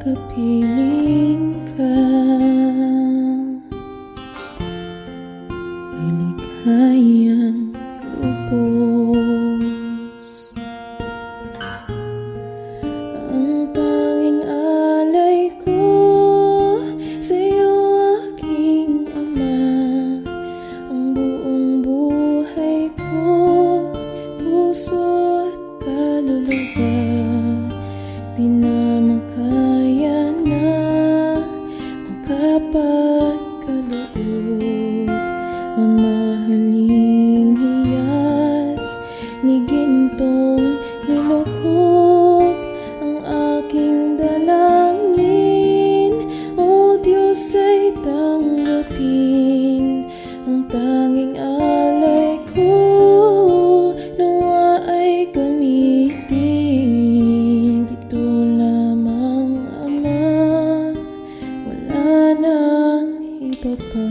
kapiling ka, ay ligayang lubos. Ang tanging alay ko sa'yo, aking Ama, ang buong buhay ko, puso at kaluluwa, di na makaya na makapagkaloob. Mamahaling hiyas ni gintong nilukog ang aking dalangin. O Diyos, ay tanggapin ang tanging alay ko, nawa ay gamitin. Dito lamang, Ama, wala nang iba pa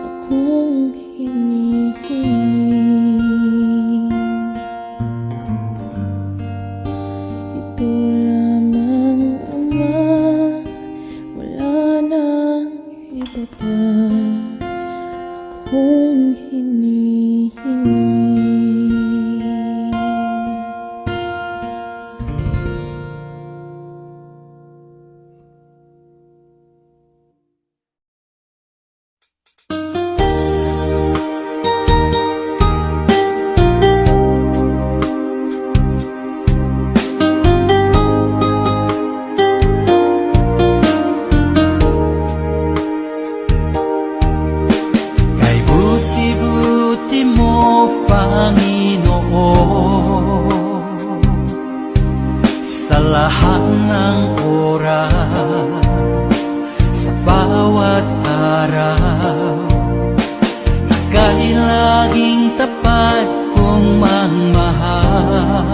akong hinihiling. Ito lamang, Ama, wala nang iba pa akong hinihiling. Kay buti-buti mo, Panginoon, sa lahat ng oras, sa bawat araw, ika'y laging tapat kong magmahal.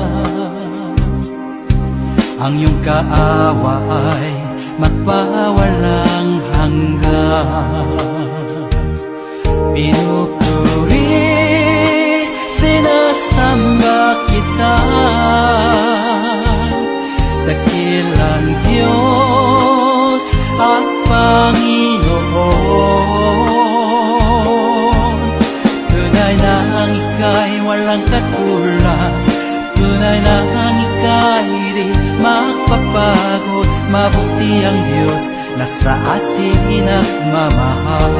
Ang iyong kaawa ay magpawalang hanggan. Pinupuri, sinasamba kita, dakilang Diyos at Panginoon. Tunay na ang ika'y walang katulad, tunay na ang ika'y di magpapagod. Mabuti ang Diyos na sa atin nagmamahal.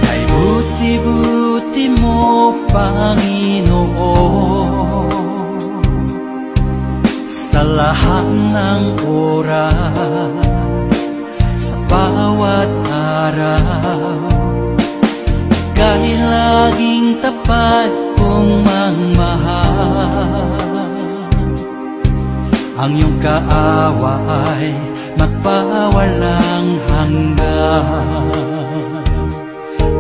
Kay buti-buti mo, Panginoon, sa lahat ng oras, sa bawat araw, ika'y laging tapat kong magmahal. Ang iyong kaawa ay magpawalang hanggan.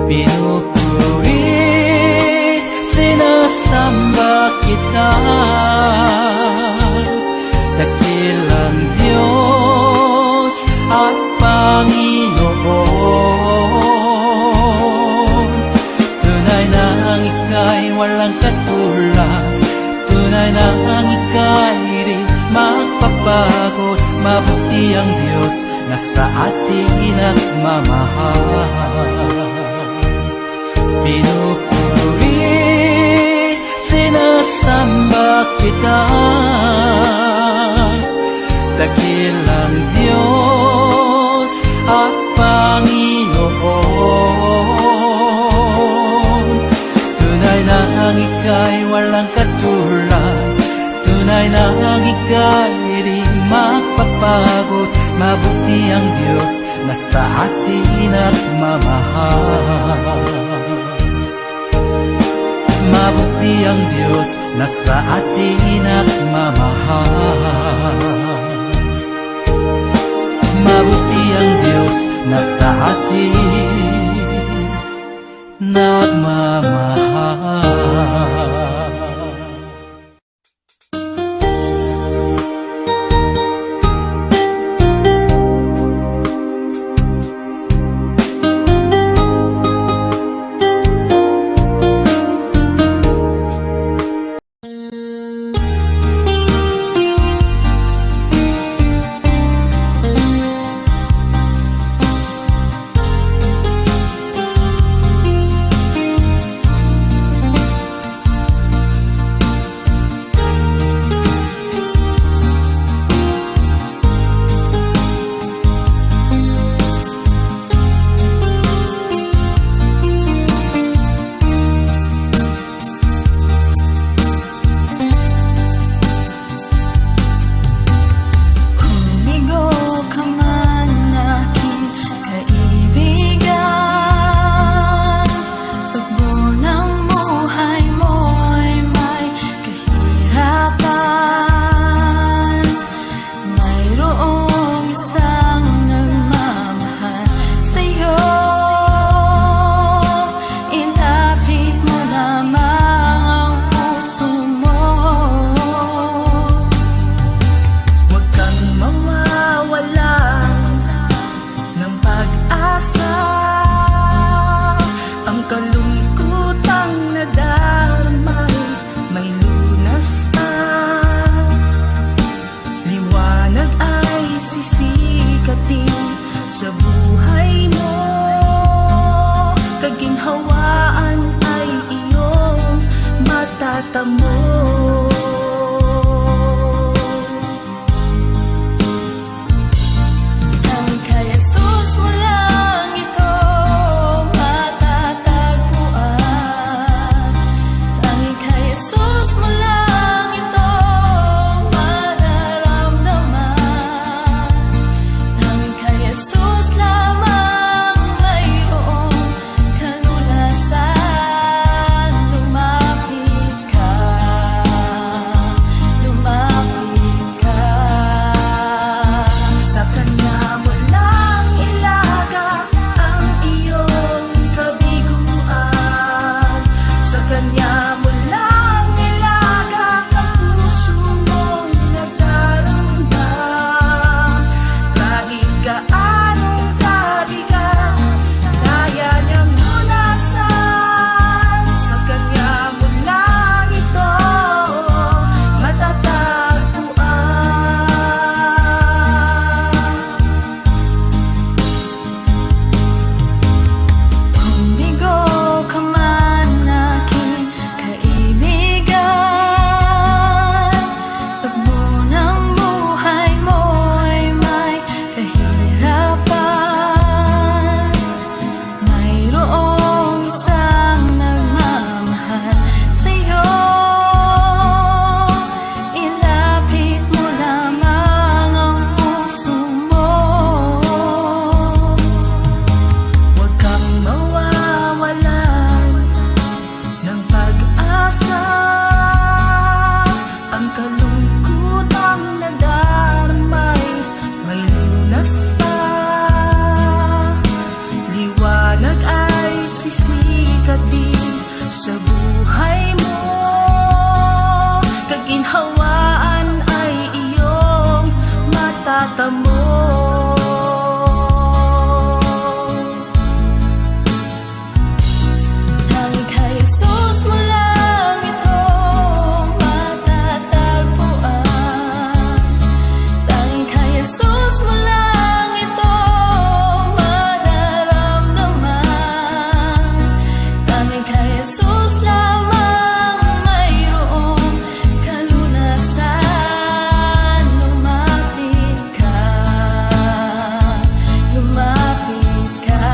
Pinupuri, sinasamba kita, dakilang Diyos at Panginoon. Tunay na ang ika'y walang katulad, tunay na ang ika'y di magpapagod. Mabuti ang Diyos na sa atin nagmamahal. Pinupuri, sinasamba kita, dakilang Diyos at Panginoon. Tunay na ang ika'y walang katulad, tunay na ang ika'y di magpapagod. Mabuti ang Diyos na sa atin nagmamahal. Mabuti ang Diyos na sa atin nagmamahal. Mabuti ang Diyos na sa atin nagmamahal. kahawaan ay iyong matatamo. Tanging kay Jesus mo lang ito matatagpuan. Tanging kay Jesus mo lang ito mararamdaman. Tanging kay Jesus lamang mayroong kalunasan. Lumapit ka, lumapit ka.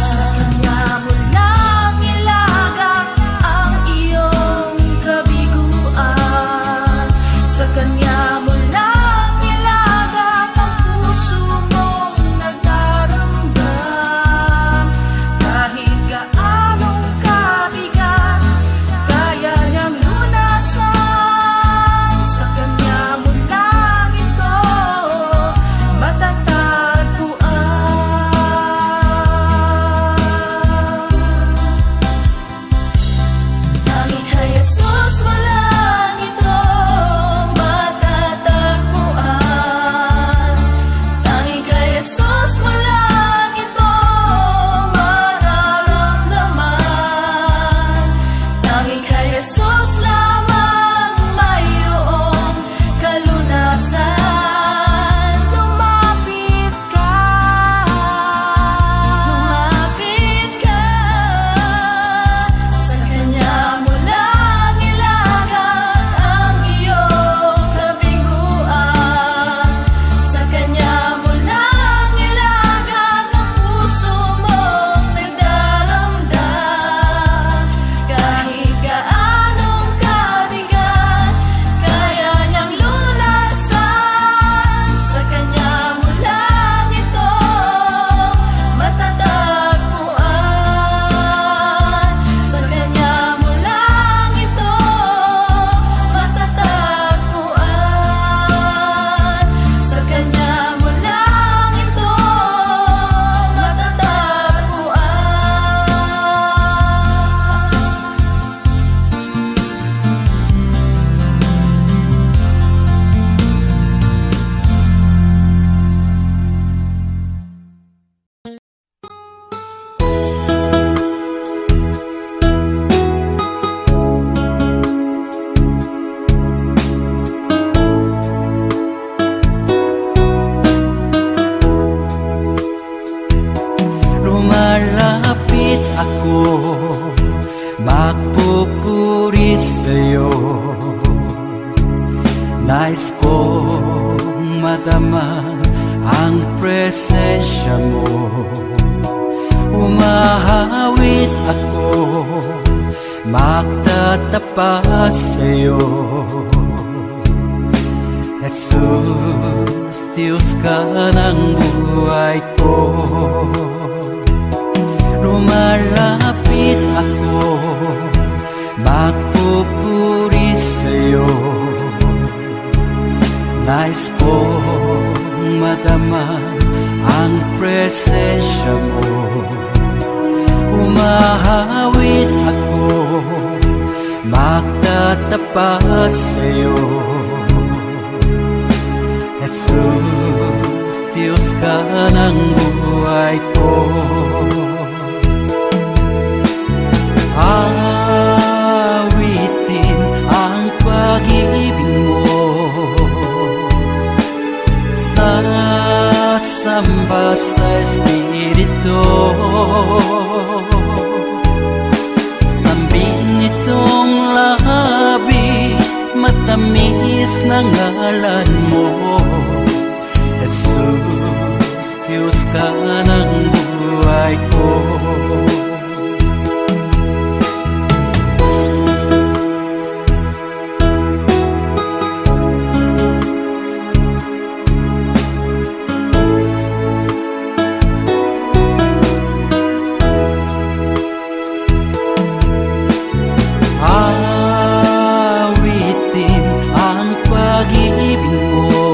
Sa Kanya mo lang ilagak ang iyong kabiguan. Sa Kanya mo lang ilagak ang puso mong nagdaramdam. Kahit gaanong kabigat, kaya niyang lunasan. Sa Kanya mo lang ito matatagpuan. Tanging kay Jesus mo lang ito matatagpuan. Tanging kay Jesus mo lang ito mararamdaman. Tanging kay Jesus lamang mayroong kalunasan. Lumapit ka, Lumapit ka. Sa Kanya mo lang ilagak ang iyong kabiguan. Sa Kanya mo lang ilagak ang puso mong nagdaramdam. Kahit gaanong kabigat, kaya niyang lunasan. Sa Kanya mo lang ito matatagpuan. Sa Kanya mo lang ito matatagpuan. Sa Kanya mo lang ito matatagpuan. Lumalapit ako, magpupuri sa'yo. Nais kong madama ang presensya mo. Umahawit ako, magtatapat sa'yo. Jesus, Diyos ka ng buhay ko. Lumalapit ako, magpupuri sa'yo. Nais kong madama ang presensya mo. Umahawit ako, magtatapat sa'yo. Jesus, Diyos ka ng buhay ko. Awitin ang pag-ibig mo, sasamba sa Espiritu. Sambin nitong labi, matamis na ngalan mo. Jesus, Diyos ka ng buhay ko. Awitin ang pag-ibig mo,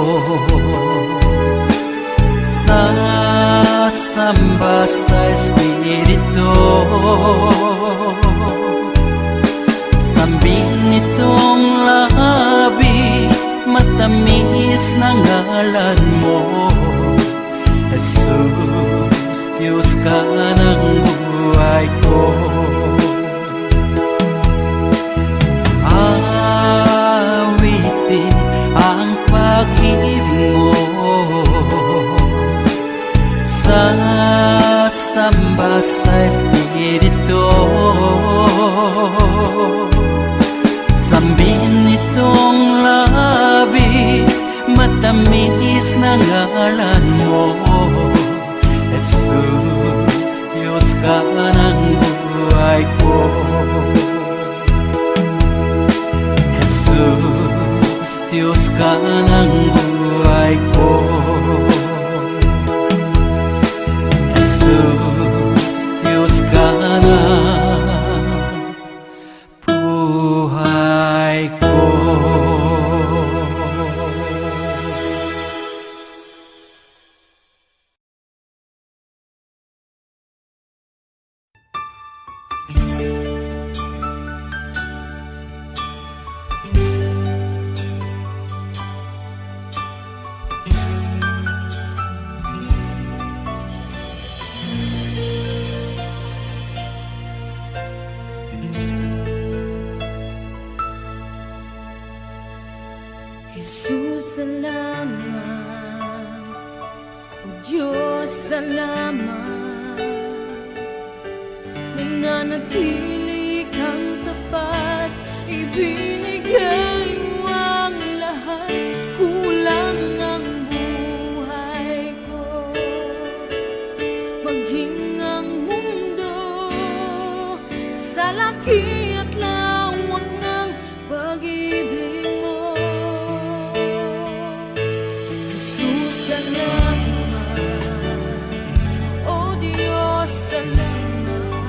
sasamba sa Espiritu. matamis na ngalan mo. Jesus, Diyos ka ng buhay ko. Awitin ang pag-ibig mo, sasamba sa Espiritu. Sambin itong labi, matamis na ngalan mo. Jesus, Diyos ka ng buhay ko. Jesus, Diyos ka ng buhay ko. Jesus, Diyos ka ng buhay ko. Jesus, salamat. O Diyos, salamat. Nananatili kang tapat, ibinigay mo ang lahat. Kulang ang buhay ko, maging ang mundo sa laki at lawak ng pag-ibig mo. Jesus, salamat. O Diyos, salamat.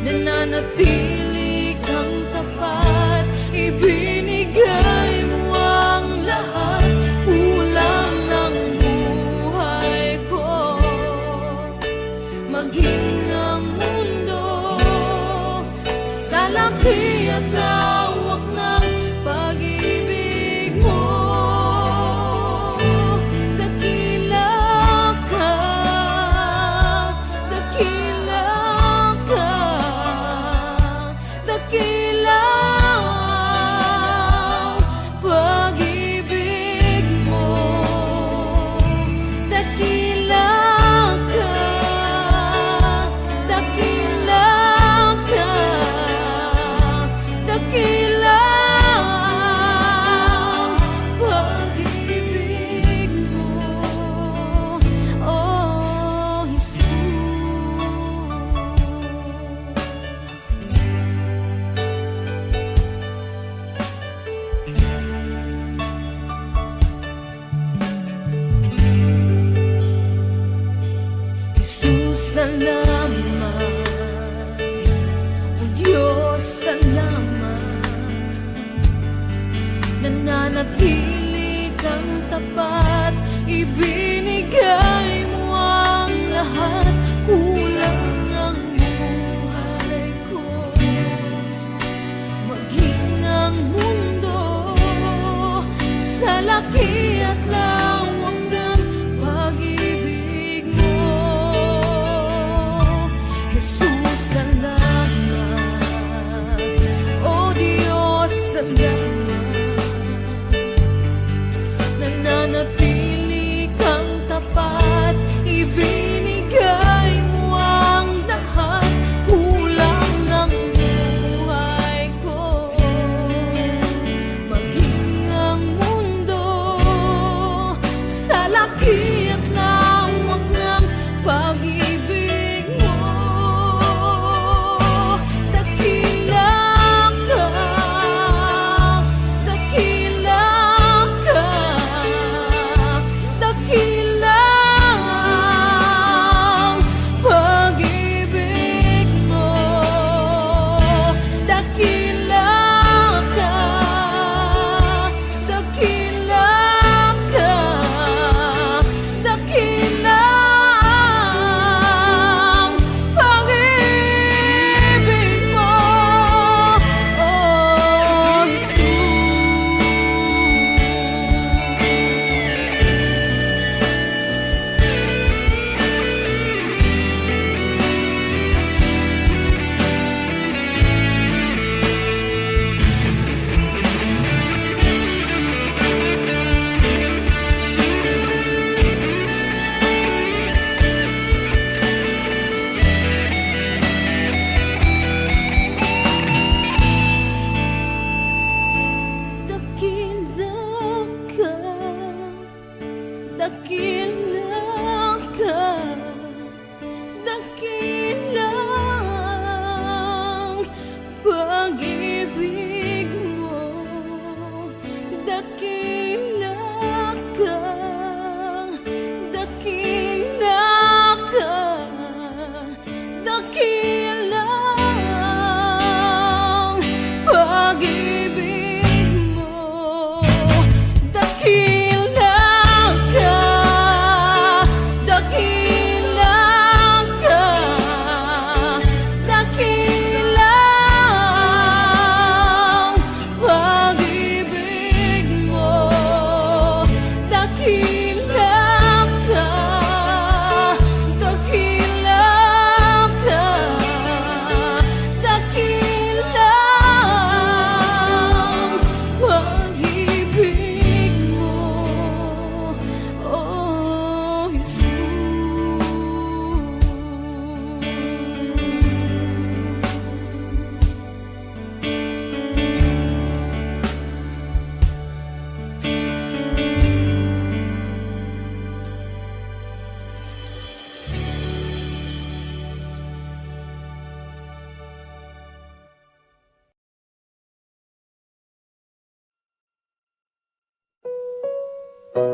Nananatili kang tapat, ibinigay mo ang lahat. Kulang ang buhay ko, maging ang mundo sa laki at lawak ng pag-ibig mo. Dakila ka, dakila ka, dakila ang pag-ibig mo. Dakila ka, dakila ka, dakila ang pag-ibig mo. Oh, Jesus. Jesus, salamat. O Diyos, salamat. Nananatili kang tapat, ibinigay mo ang lahat. Kulang ang buhay ko, maging ang mundo sa laki at lawak ng pag-ibig mo. Jesus, salamat. O Diyos, salamat. Nananatili kang tapat, ibinigay mo ang lahat. Kulang ang buhay ko, maging ang mundo Jesus,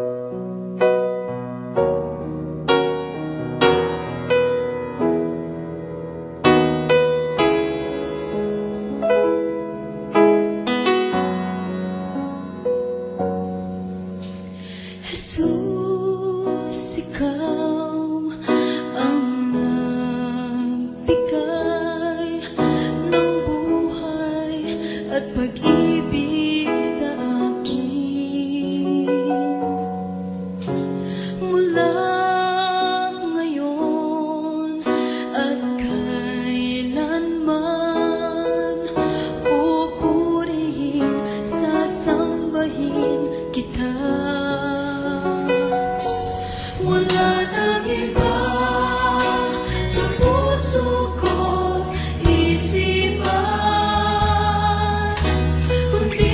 ikaw ang nagbigay ng buhay at pag-ibig sa akin. Mula ngayon at kailanman, pupurihin, sasambahin kita. Wala nang iba sa puso ko't isipan, kundi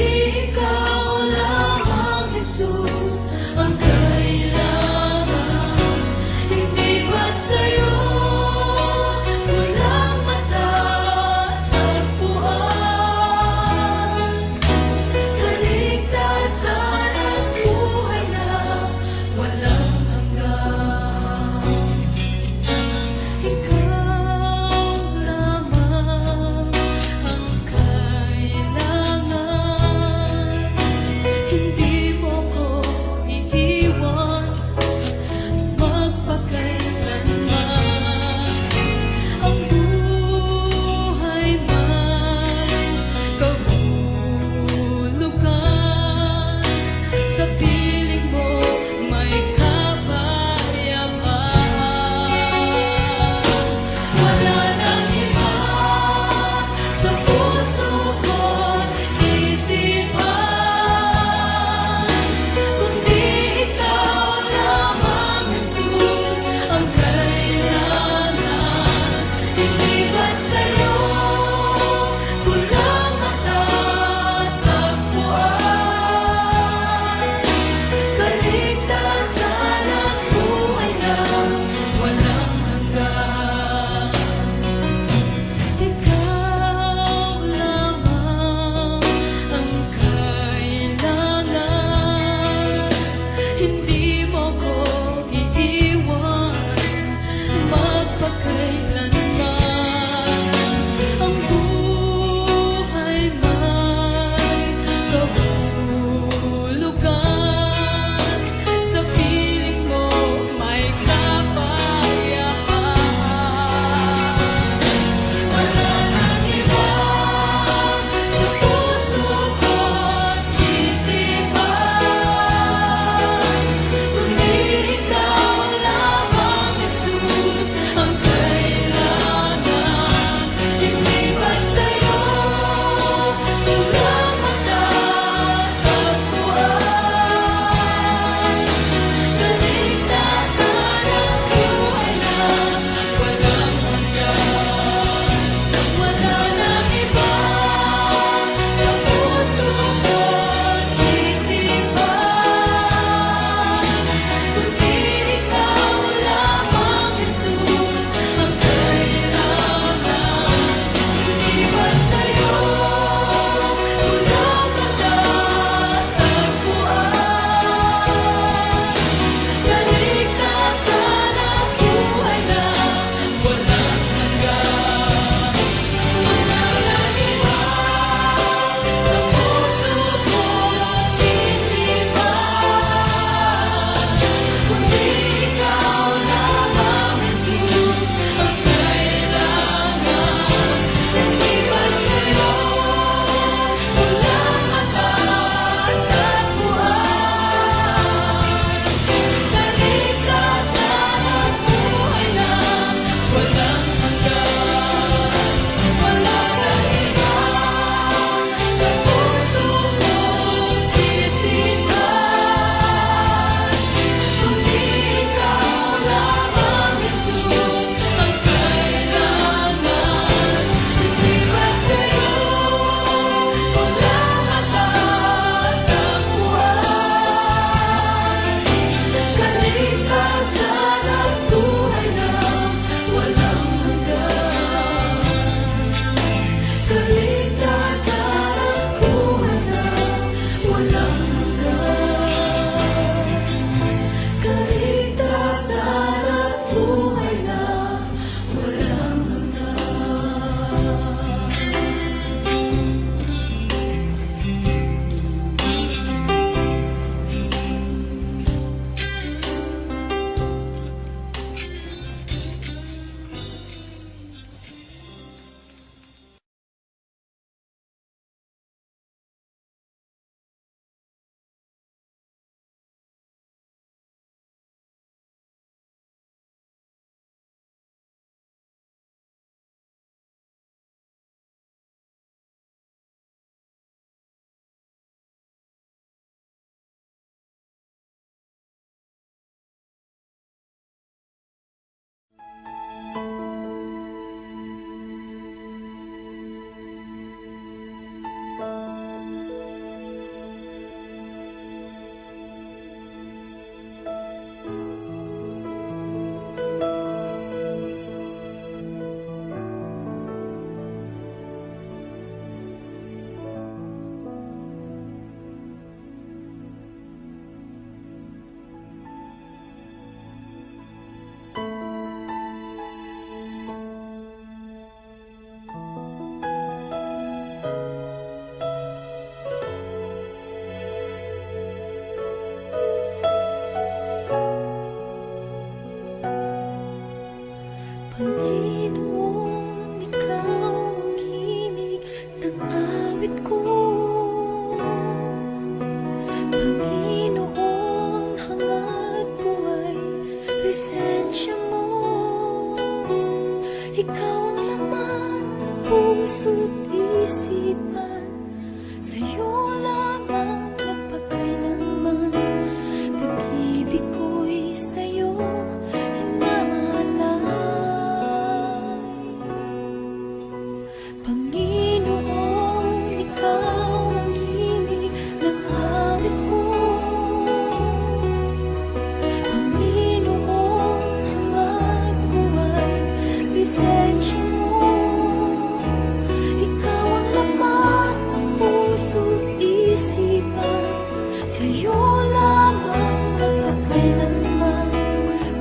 sa'yo lamang magpakailanman.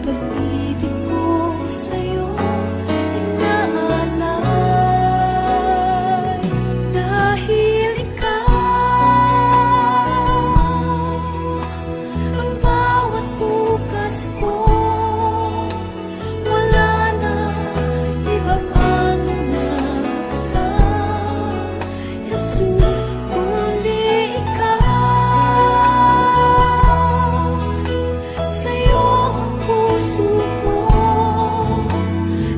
Pag-ibig ko sa'yo inaalay, dahil ikaw ang bawat bukas ko. Wala na iba pang inasal, Jesus, kundi ikaw. Sa'yo ang puso ko,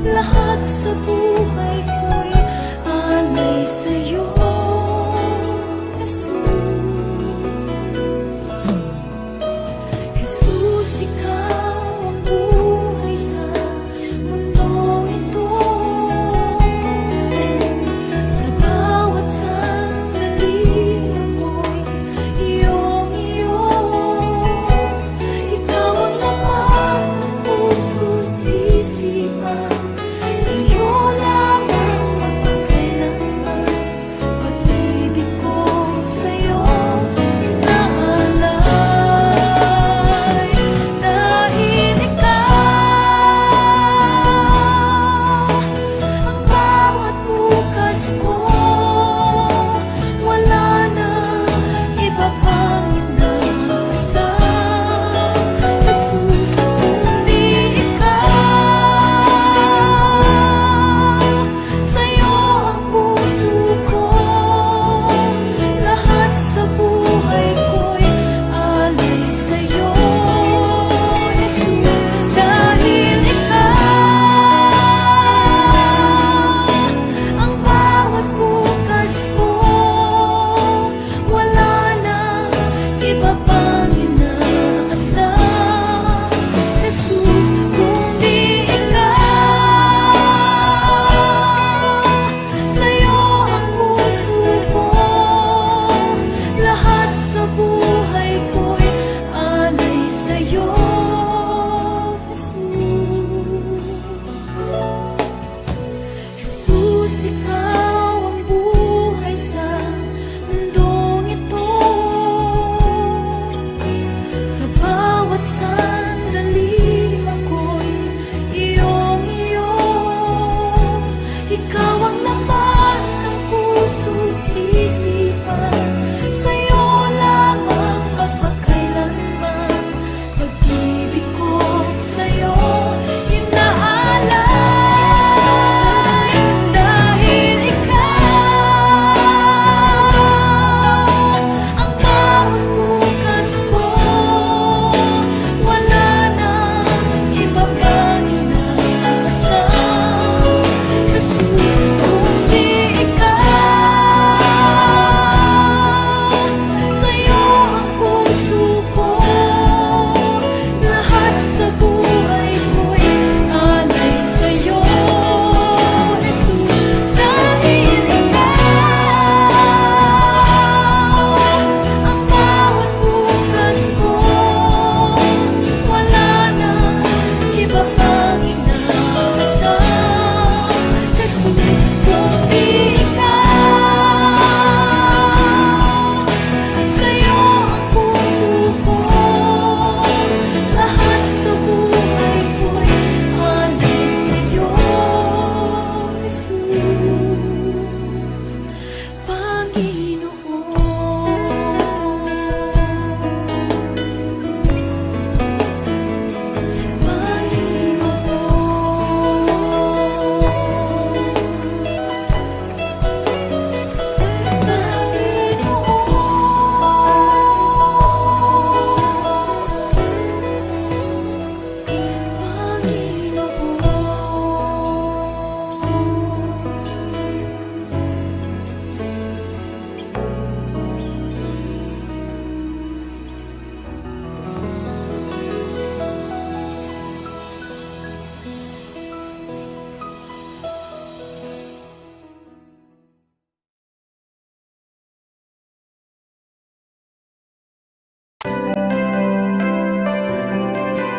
lahat sa buhay ko'y alay sa'yo, Jesus. Jesus, ikaw ang buhay sa mundong ito. Sa bawat sandali ako'y iyong-iyo. Ikaw ang laman ng puso't isipan. Sa'yo lamang magpakailanman. Pag-ibig ko sa'yo inaalay, dahil ikaw ang bawat bukas ko. Wala na iba pang inasal, Jesus, kundi ikaw. Sa'yo ang puso ko, lahat sa buhay ko'y alay sa'yo, Jesus. Dahil ikaw ang bawat bukas ko, wala na iba pang inaasal, Jesus, kundi ikaw. Sa'yo ang puso ko, lahat sa buhay ko'y alay sa'yo, Jesus. Jesus, ikaw ang buhay sa mundong ito. Sa bawat sandali ako'y iyong-iyo. Ikaw ang laman ng puso't isipan. Sa'yo lamang magpakailanman. Pag-ibig ko sa'yo inaalay, dahil ikaw ang bawat bukas ko. Wala na iba pang inasal, Jesus, kundi ikaw. Sa'yo ang puso ko, lahat sa buhay ko'y alay sa'yo, Jesus. Dahil ikaw ang bawat bukas ko, wala na iba pang inasal, Jesus, kundi ikaw. Sa'yo ang puso ko, lahat sa buhay ko'y alay sa'yo, Jesus,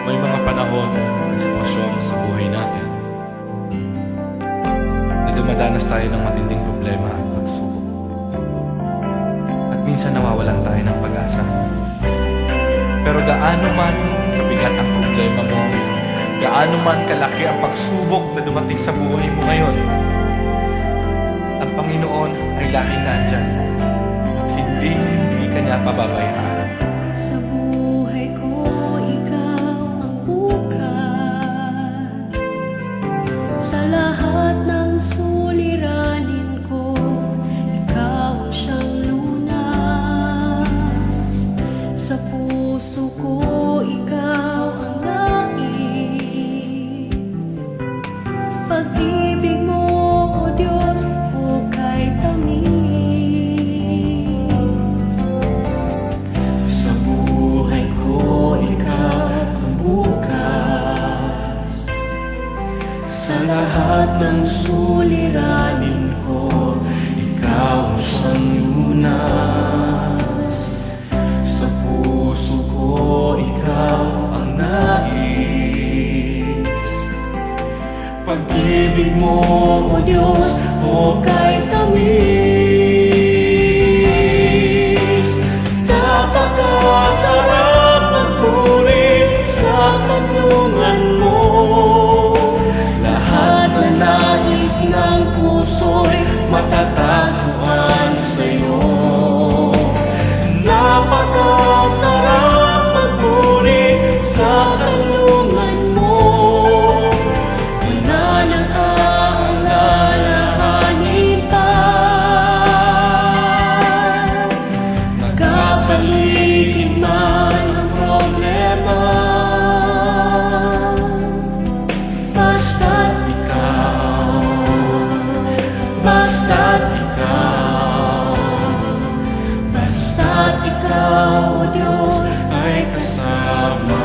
May mga panahon at sitwasyon sa buhay natin na dumadanas tayo ng matinding problema at pagsubok. At minsan nawawalan tayo ng pag-asa. Pero gaano man kabigat ang problema mo, gaano man kalaki ang pagsubok na dumating sa buhay mo ngayon, ang Panginoon ay laging nandyan at hindi ka niya pababayaan. Sa buhay ko, ikaw ang bukas. Sa lahat ng suliranin ko, ikaw ang siyang lunas. Sa puso ko, ikaw ang nais. Pag-ibig mo, O Diyos, hukay tamis. Sa buhay ko, ikaw ang bukas. Sa lahat ng suliranin ko, ikaw ang siyang lunas. Sa puso ko, ikaw ang nais. Pag-ibig mo, O Diyos, hukay tamis. Napakasarap magpuri sa tanungan mo. Lahat na nais ng puso'y matatagpuan sa'yo. Napakasarap magpuri sa tanungan mo. Wala nang aalalahanin pa. Magkapaligid man ang problema, basta't ikaw, basta't ikaw, basta't ikaw, O Diyos, ay kasama.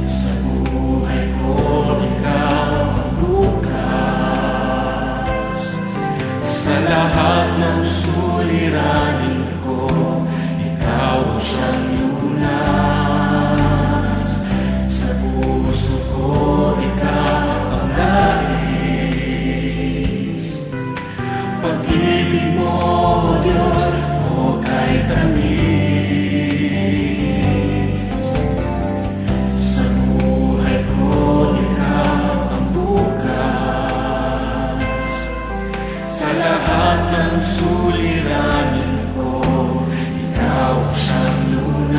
Sa buhay ko, ikaw ang bukas. Sa lahat ng suliranin ko, ikaw ang siyang lunas. Sa puso ko, ikaw ang nais. Pag-ibig mo, O Diyos, hukay tamis. Sa buhay ko, ikaw ang bukas. Sa lahat ng suliranin ko, ikaw ang siyang lunas.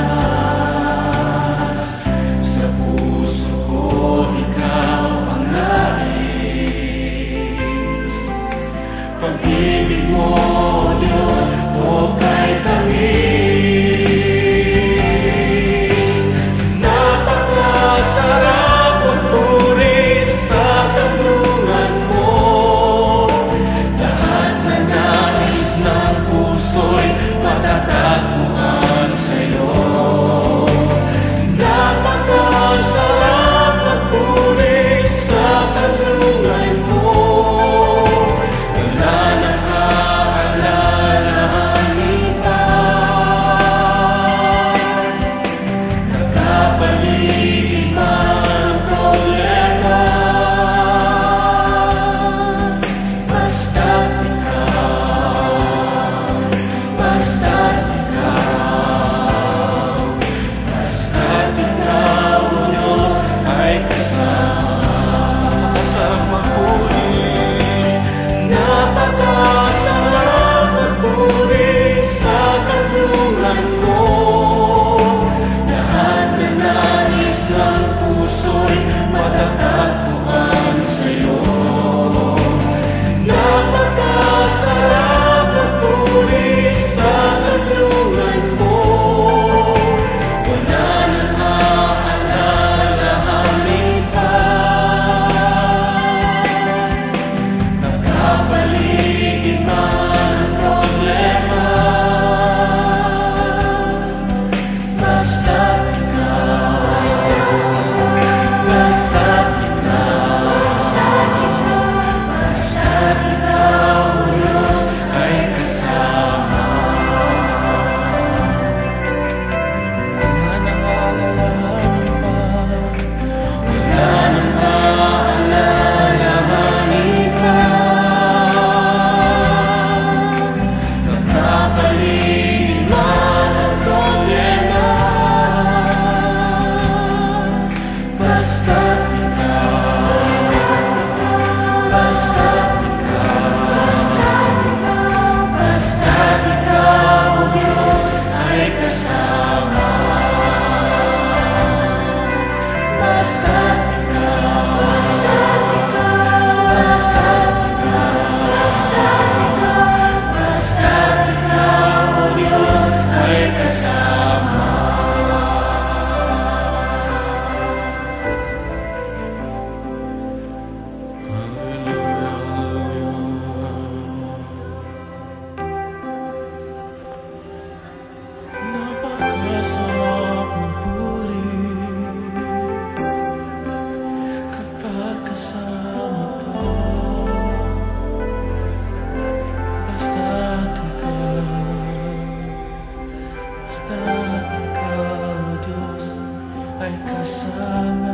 ay kasama.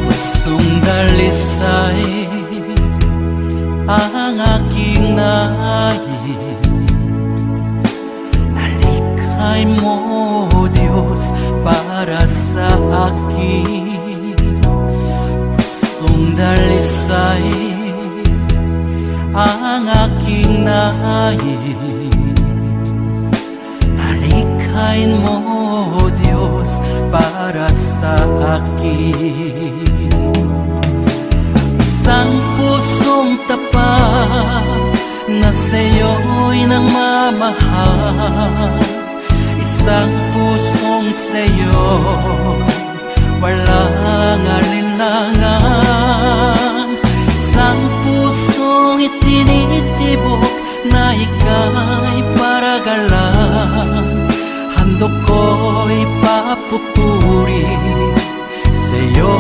Pusong dalisay ang aking nais, nalikhay mo, Diyos, para sa akin. Pusong dalisay ang aking nais, nalikhain mo, Diyos, para sa akin. Isang pusong tapat na sa'yo'y nagmamahal, isang pusong sa'yo walang alinlangan, isang pusong itinitibok na ika'y paragalan. Handog ko'y papupuri sa'yo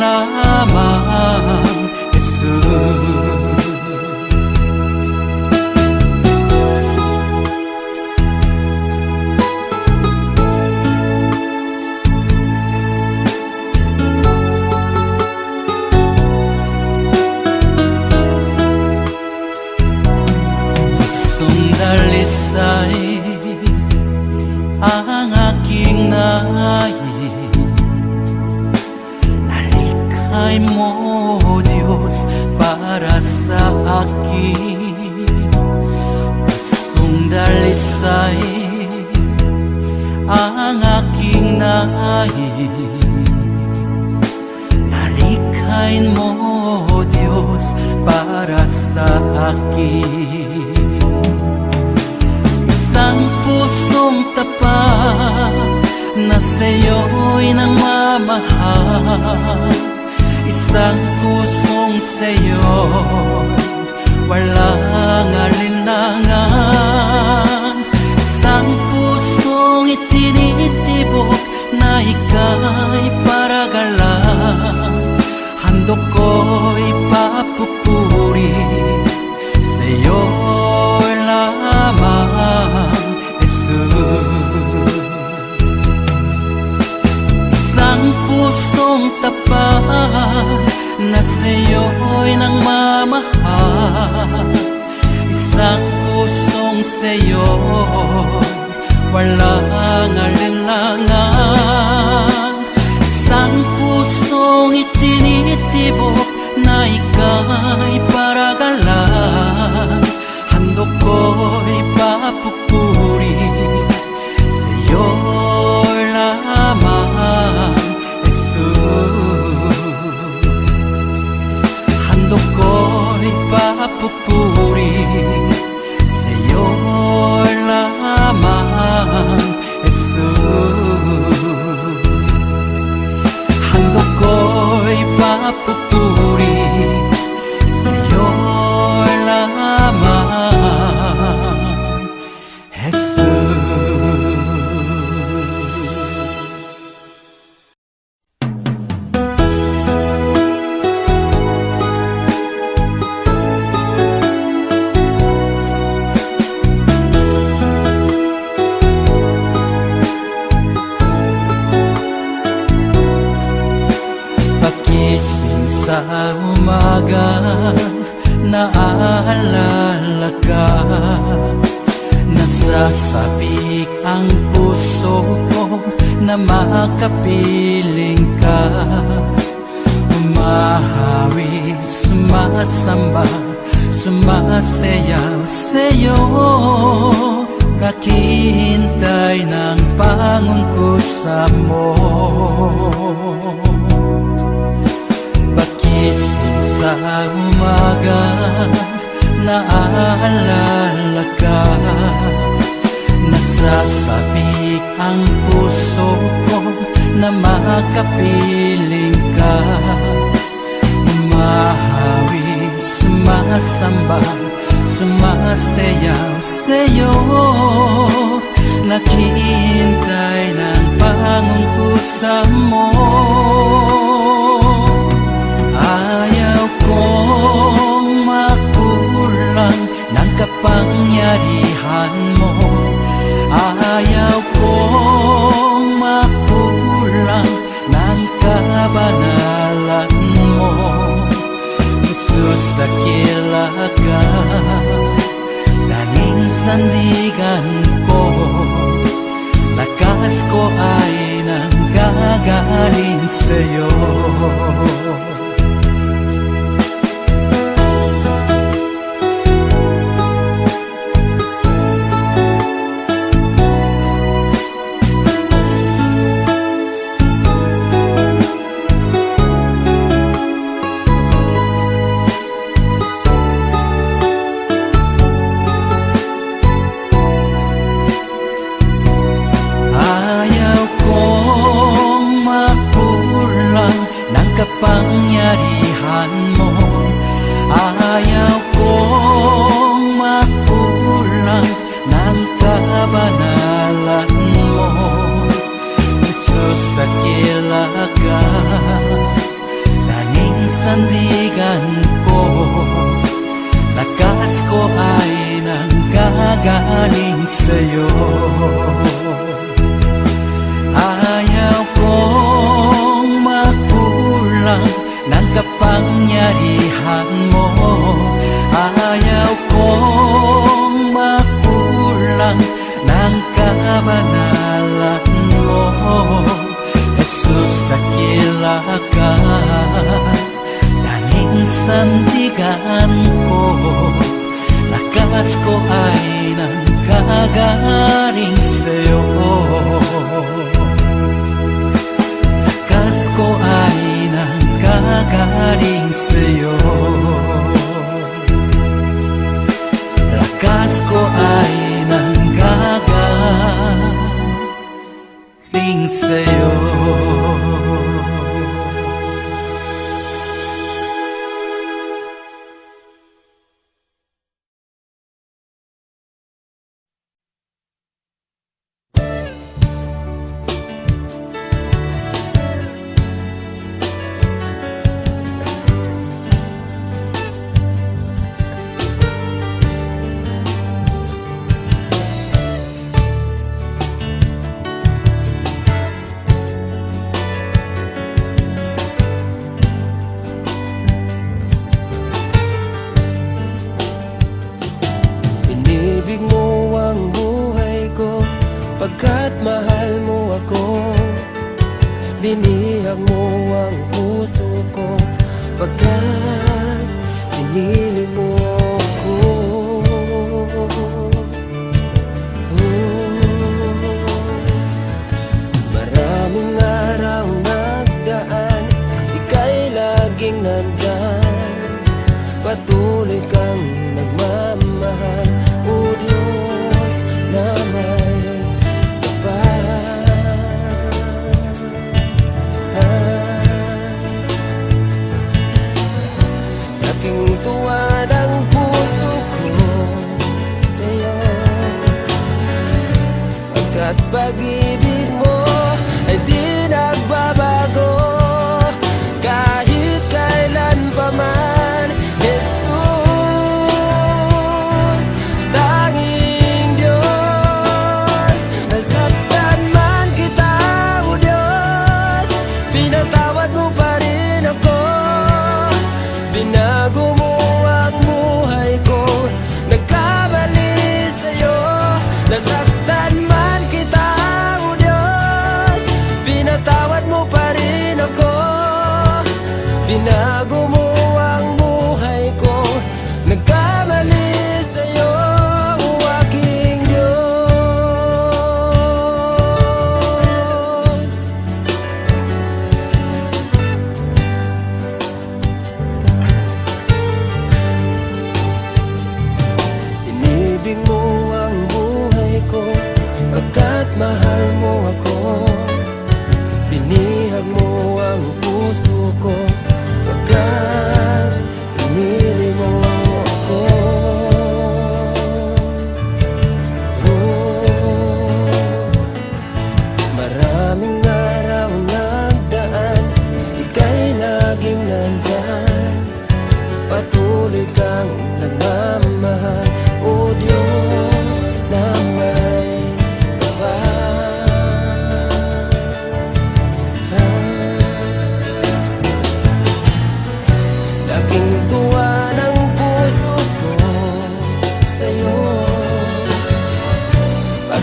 lamang, Jesus. Pusong dalisay ang aking nais, nalikhay mo, Diyos, para sa akin. Pusong dalisay ang aking nais, nalikhain mo, Diyos, para sa akin. Isang pusong tapat na sa'yo'y nagmamahal, isang pusong sa'yo walang alinlangan, isang pusong itinitibok na ika'y paragalan. Handog ko'y papupuri sa'yo lamang, Jesus. Isang pusong tapat na sa'yo'y nagmamahal, isang pusong sa'yo walang alinlangan, isang pusong itinitibok na ika'y paragalan. Handog ko'y papupuri sa'yo lamang, Jesus. Handog ko'y papupuri sa'yo lamang, Jesus. Handog ko'y papupuri sa'yo lamang, Jesus. Pagising sa umaga, naaalala ka, nasasabik ang puso ko na makapiling ka. Umahawi, sumasamba, sumasayaw sa'yo, naghihintay ng pangungkusa mo. Pagising sa umaga, naaalala ka, nasasabik ang puso ko na makapiling ka. Umahawi, sumasamba, sumasayaw sa'yo. Naghihintay ng pangungkusan mo. Ayaw kong makulang ng kapangyarihan mo. Ayaw kong makulang ng kabanalan mo. Jesus, dakila ka, tanging sandigan ko. Lakas ko ay nanggagaling sa'yo. Kapangyarihan mo. Ayaw kong makulang ng kabanalan mo. Jesus, dakila ka, tanging sandigan ko. Lakas ko ay nanggagaling sa'yo. Ayaw kong makulang ng kapangyarihan mo. Ayaw kong makulang ng kabanalan mo. Jesus, dakila ka, tanging sandigan ko. Lakas ko ay nanggagaling sa'yo. Lakas ko ay nanggagaling sa'yo. Lakas ko ay nanggagaling sa'yo. Inibig mo ang buhay ko, pagkat mahal mo ako. Binihag mo ang puso ko, pagkat pinili mo ako. Maraming araw nagdaan, ika'y laging nandyan. Patuloy kang nagmamahal, o Diyos na may kapal. Laking tuwa ng puso ko sa'yo, pagkat pag-ibig mo ay di nagbabago. Kahit kailan pa man, Jesus, tanging Diyos. Nasaktan man kita, o Diyos, pinatawad mo pa rin ako. Binago mo ang buhay ko, nagkamali sa'yo. Nasaktan man kita, o Diyos,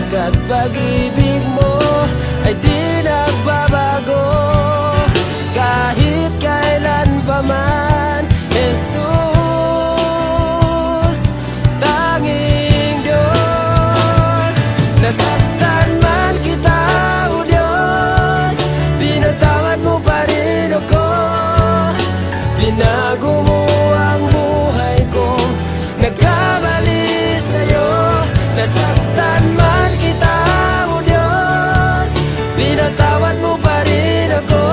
Pagkat pag-ibig mo ay di nagbabago kahit kailan pa man. Jesus, tanging Diyos. Nasaktan man kita, O Diyos, pinatawad mo pa rin ako. Binago mo ang buhay ko, nagkamali sa'yo. Nasaktan man kita, O Diyos, pinatawad mo pa rin ako.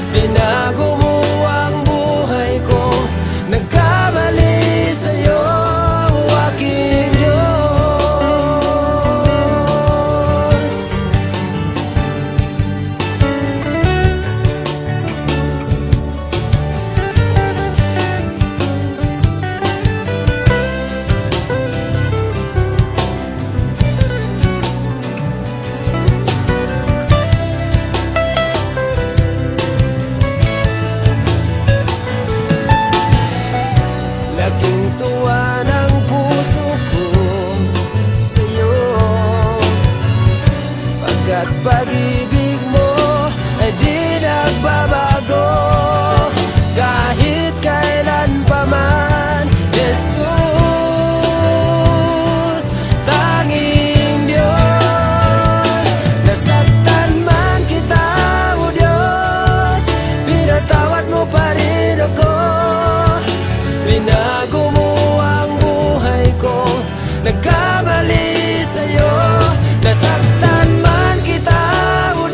Binago mo ang buhay ko, nagkamali sa'yo, o aking Diyos. Laking tuwa ng puso ko sa'yo, pagkat pag-ibig mo ay di nagbabago kahit kailan pa man. Jesus, tanging Diyos. Nasaktan man kita, O Diyos, pinatawad mo pa rin ako. Binago mo ang buhay ko, nagkamali sa'yo. Nasaktan man kita, O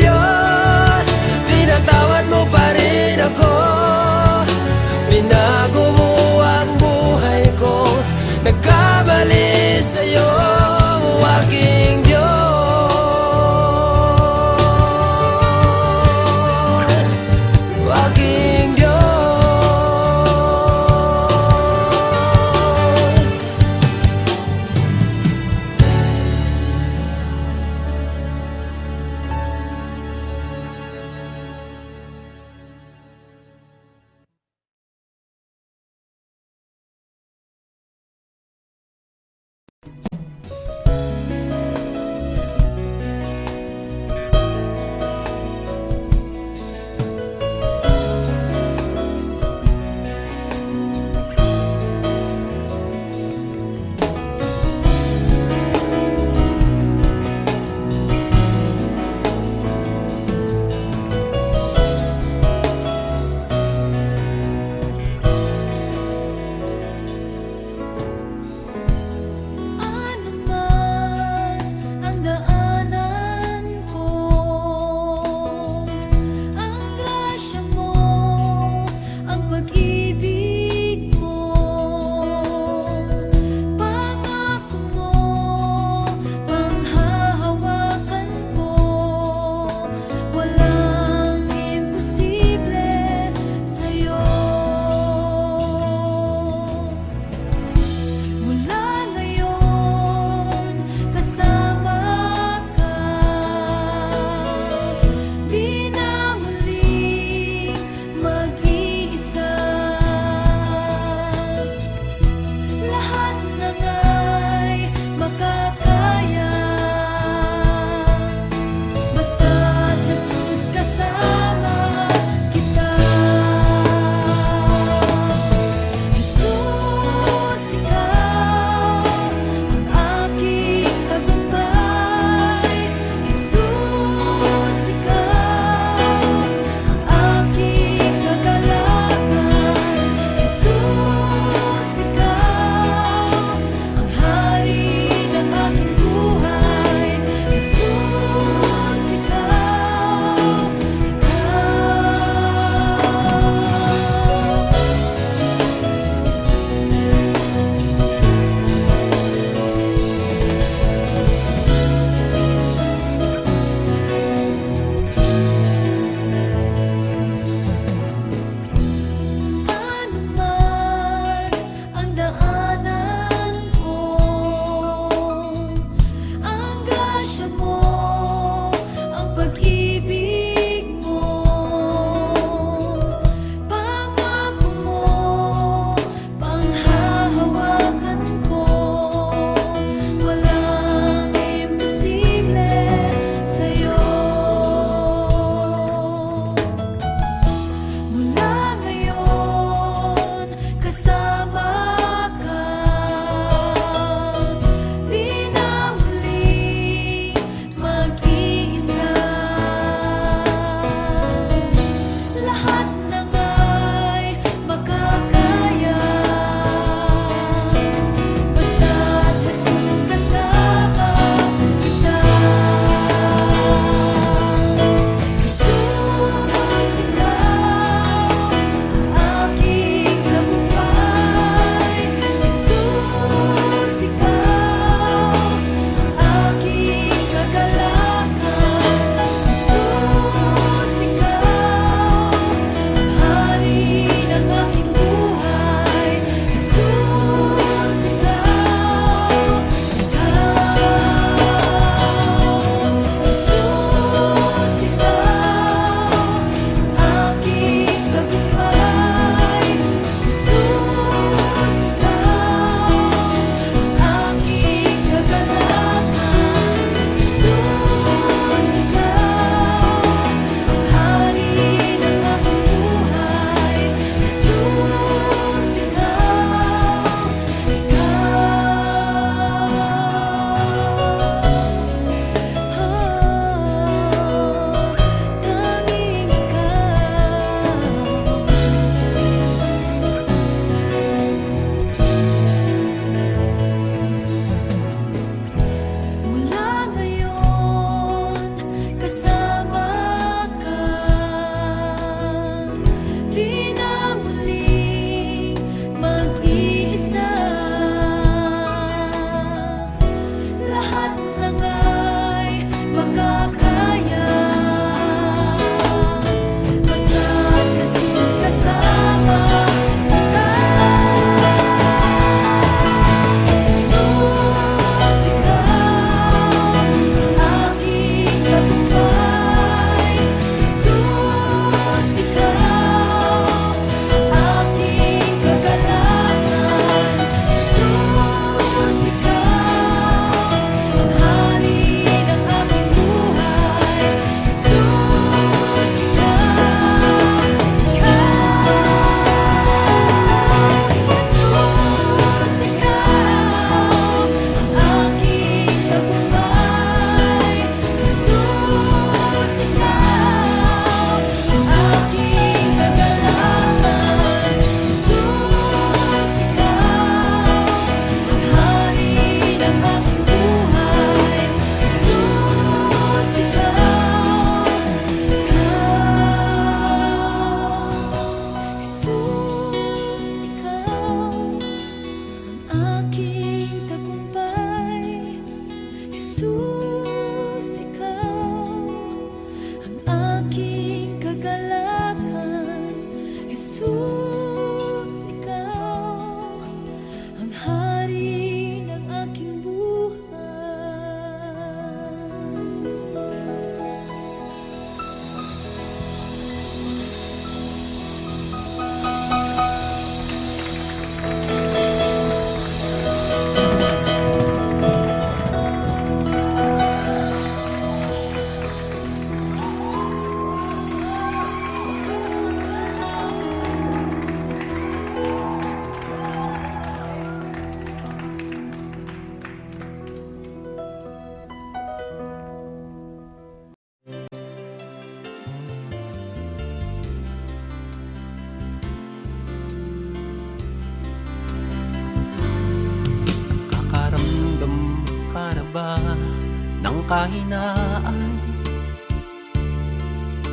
ng kahinaan.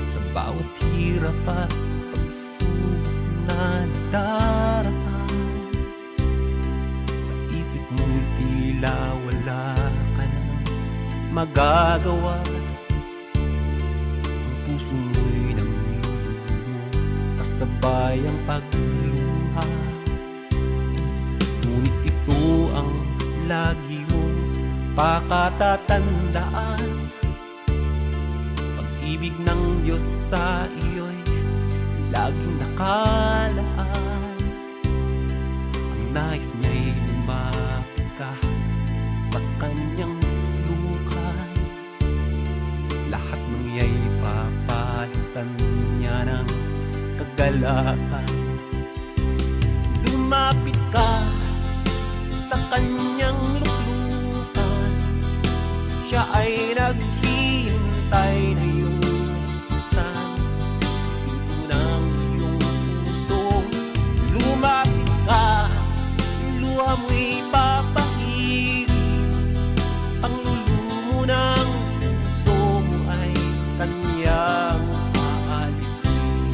Sa bawat hirap at pagsubok na nadaraan, sa isip mo'y tila wala ka nang magagawa. Ang puso mo'y namlulumo, kasabay ang pagluha. Ngunit ito ang lagi mong pakatatandaan: pag-ibig ng Diyos sa iyo'y laging nakalaan. Ang nais niya'y lumapit ka sa kanyang lukay. Lahat ng iya'y papalitan niya ng kagalakan. Lumapit ka sa kanyang luklukan, siya ay naghihintay na yusan pinto ng iyong puso. Lumapit ka, luha mo'y papahirin, ang lulumo ng puso mo ay kanyang aalisin.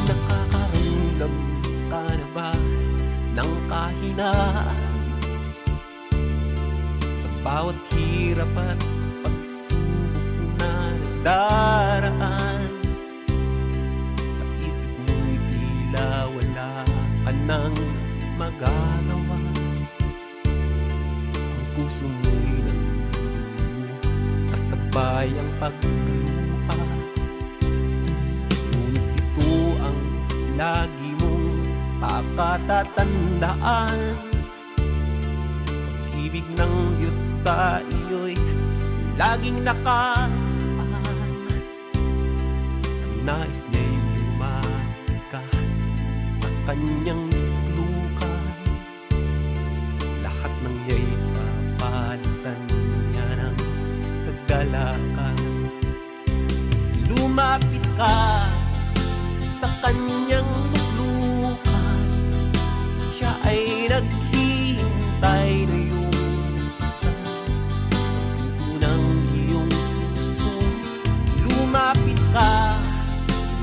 Nakakaramdam ka na ba ng kahinaan? Sa bawat hirap at pagsubok na nagdaraan, sa isip mo'y tila wala ka nang magagawa. Ang puso mo'y namlulumo, kasabay ang pagluha. Ngunit ito ang lagi mong pakatatandaan: pag-ibig ng Diyos sa iyo'y laging nakaan. Ang nais niya'y lumapit ka sa kanyang lukay. Lahat ng iya'y papalitan niya ng kagalakan. Lumapit ka sa kanyang luklukan, siya ay naghihintay na yusan pinto ng iyong puso. Lumapit ka,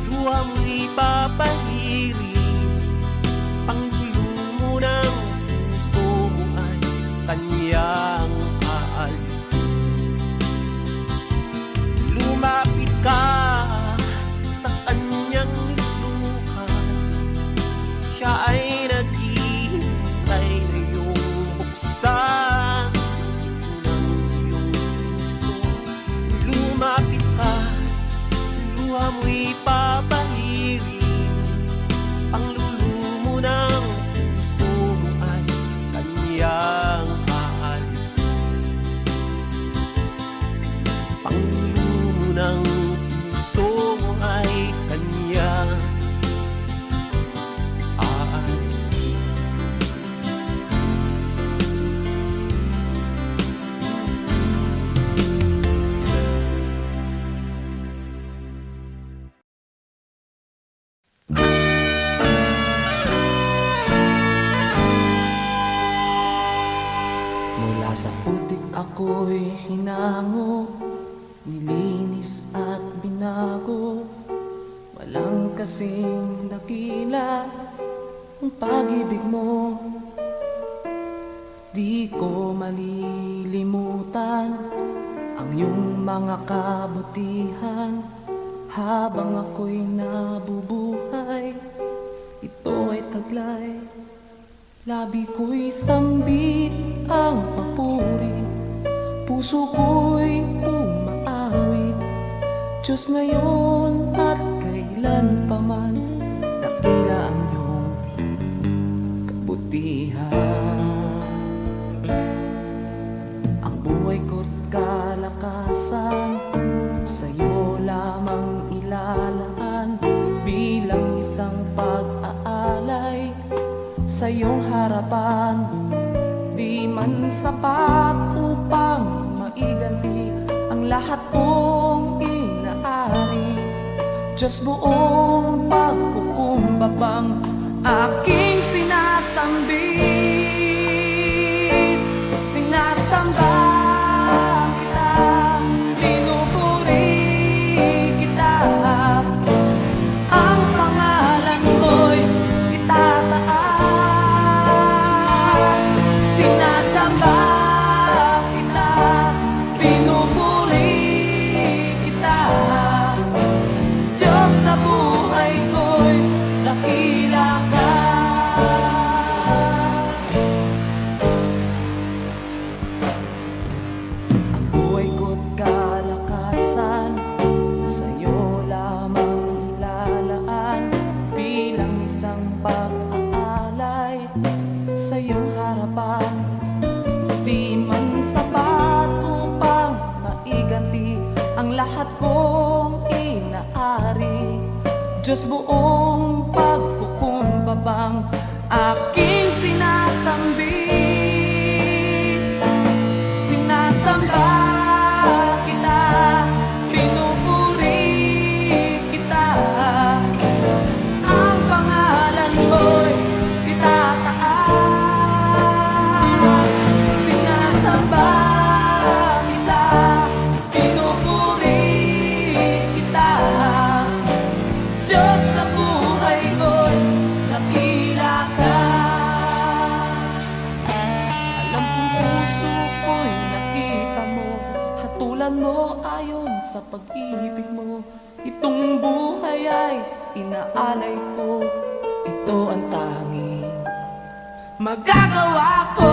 luha mo'y papahirin, panglulumo ng puso mo ay kanyang aalisin. Lumapit ka sa kanyang luklukan, siya ay naghihintay na iyong buksan ng iyong puso. Lumapit ka, luha mo'y papahirin, ang lulumo ng puso mo ay kanyang aalisin. Panglulumo ng puso mo ay kanyang aalisin. Mula sa putik ako'y hinango, nilinis at binago. Walang kasing dakila ang pag-ibig mo. Di ko malilimutan ang iyong mga kabutihan. Habang ako'y nabubuhay, ito ay taglay. Labi ko'y sambit ang papuri, puso ko'y umaawit. Diyos ngayon at kailan pa man, dakila ang iyong kabutihan. Ang buhay ko't kalakasan, sa'yo lamang ilalaan. Bilang isang pag-aalay sa iyong harapan, di man sapat upang maiganti ang lahat kong inaari. Diyos, buong pagkukumbabang aking sinasambi. iyong harapan. Di man sapat upang maiganti ang lahat kong inaari. Diyos, buong pagkukumbabang aking sinasambit. Sinasamba kita, pinupuri kita. Ang pangalan mo'y itataas. Sinasamba kita, pinupuri kita. Diyos, sa buhay ko'y dakila ka. Alam kong puso ko'y nakita mo, hatulan mo ayon sa pag-ibig mo. Itong buhay ay inaalay ko, ito ang tanging magagawa ko.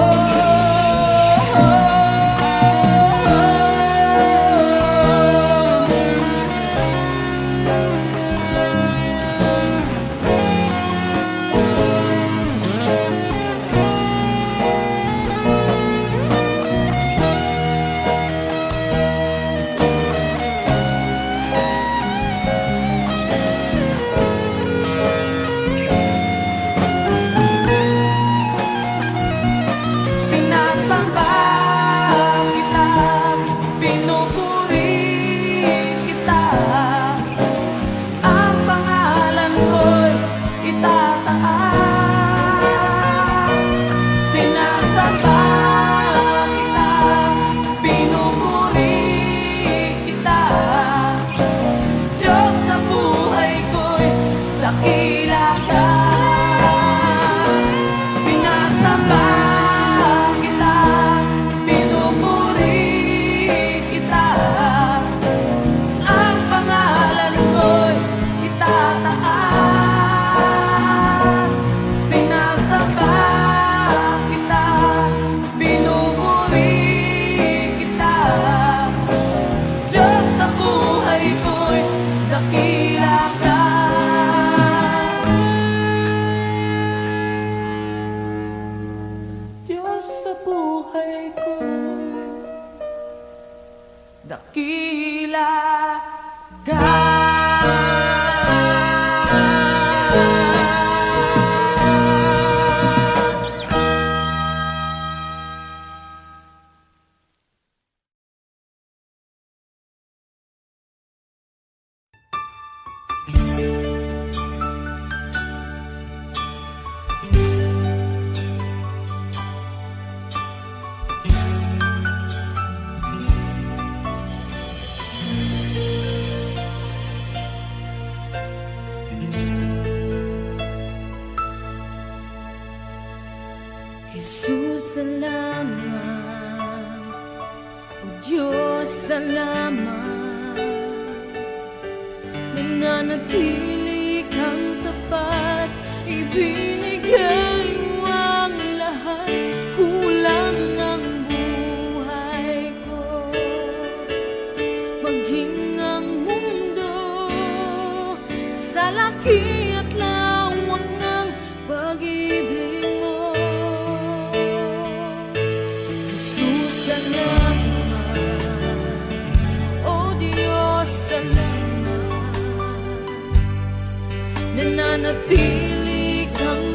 Sinasamba kita, pinupuri kita. Ang pangalan ko'y itataas. Sinasamba kita, pinupuri kita. Diyos, sa buhay ko'y dakila ka. Sinasamba kita, pinupuri kita. Ang pangalan ko'y itataas. Sinasamba kita, pinupuri kita. Diyos, sa buhay ko'y dakila ka. Diyos, sa buhay ko'y dakila ka. Jesus, salamat. O Diyos, salamat. Nananatili kang tapat, ibinigay mo ang lahat. Kulang ang buhay ko, maging ang mundo sa laki at lawak ng pag-ibig mo. Jesus, salamat. O Diyos, salamat. Nananatili kang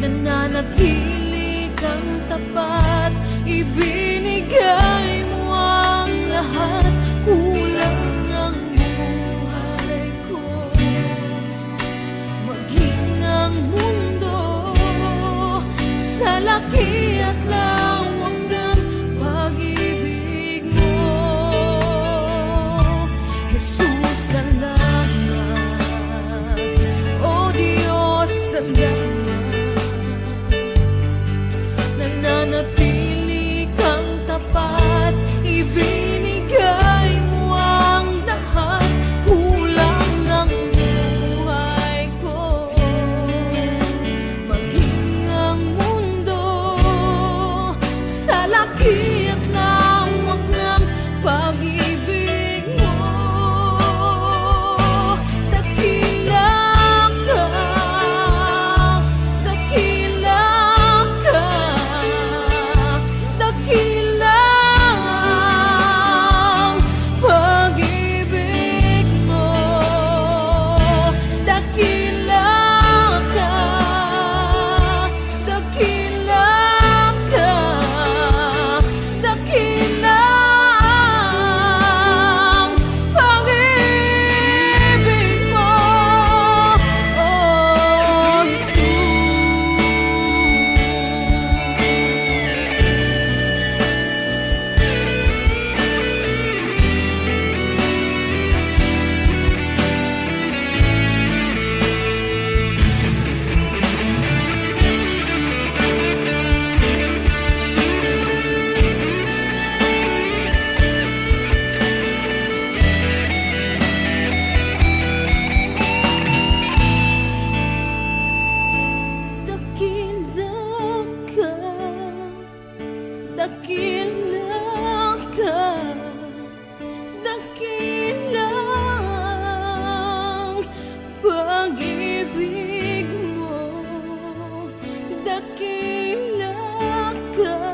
nananatili kang tapat, ibinigay mo ang lahat, kulang ang buhay ko. Maging ang mundo sa laki at lawak ng pag-ibig mo, Jesus, salamat. O Diyos, salamat. Nananatili kang tapat, ibinigay mo ang lahat, kulang ang buhay ko. Maging ang mundo sa laki at lawak ng pag-ibig mo, dakila ka, dakila ka, dakila ang pag-ibig mo, dakila ka, dakila ka, dakila ang pag-ibig mo, oh Jesus. Dakila ka, dakila ang pag-ibig mo, dakila ka,